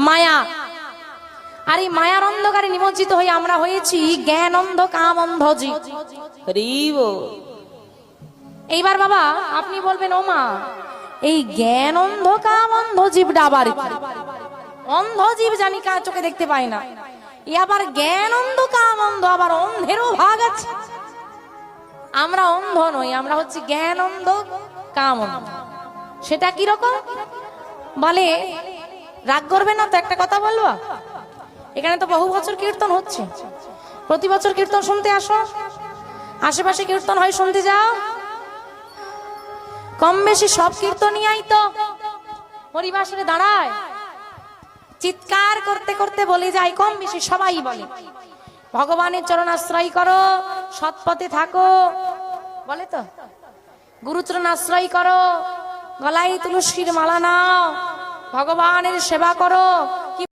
মায়া। আর এই মায়ার অন্ধকারে নিমজ্জিত হয়ে আমরা হয়েছি জ্ঞান অন্ধ কাম অন্ধ জীব। এইবার বাবা আপনি বলবেন ও মা এই জ্ঞান অন্ধ কাম অন্ধ জীবটা আবার কি? অন্ধ জীব জানি কার চোখে দেখতে পায় না, এ আবার জ্ঞান অন্ধ কাম অন্ধ, আবার অন্ধেরও ভাগ আছে। আমরা অন্ধ নই, আমরা হচ্ছে জ্ঞান অন্ধ কাম অন্ধ। সেটা কি রকম বলে, রাগ করবে না তো, একটা কথা বলবো। এখানে তো বহু বছর কীর্তন হচ্ছে, প্রতি বছর কীর্তন শুনতে আসো, আশেপাশে কীর্তন হয় শুনতে যাও, কম বেশি সব কীর্তনিয়াই তো হরিবাসরে দাঁড়ায়, চিৎকার করতে করতে বলে যায়, কম বেশি সবাই বলে ভগবানের চরণ আশ্রয় করো, সৎপথে থাকো, বলে তো গুরুচরণ আশ্রয় করো, গলায় তুলসীর মালা নাও, ভগবানের সেবা করো,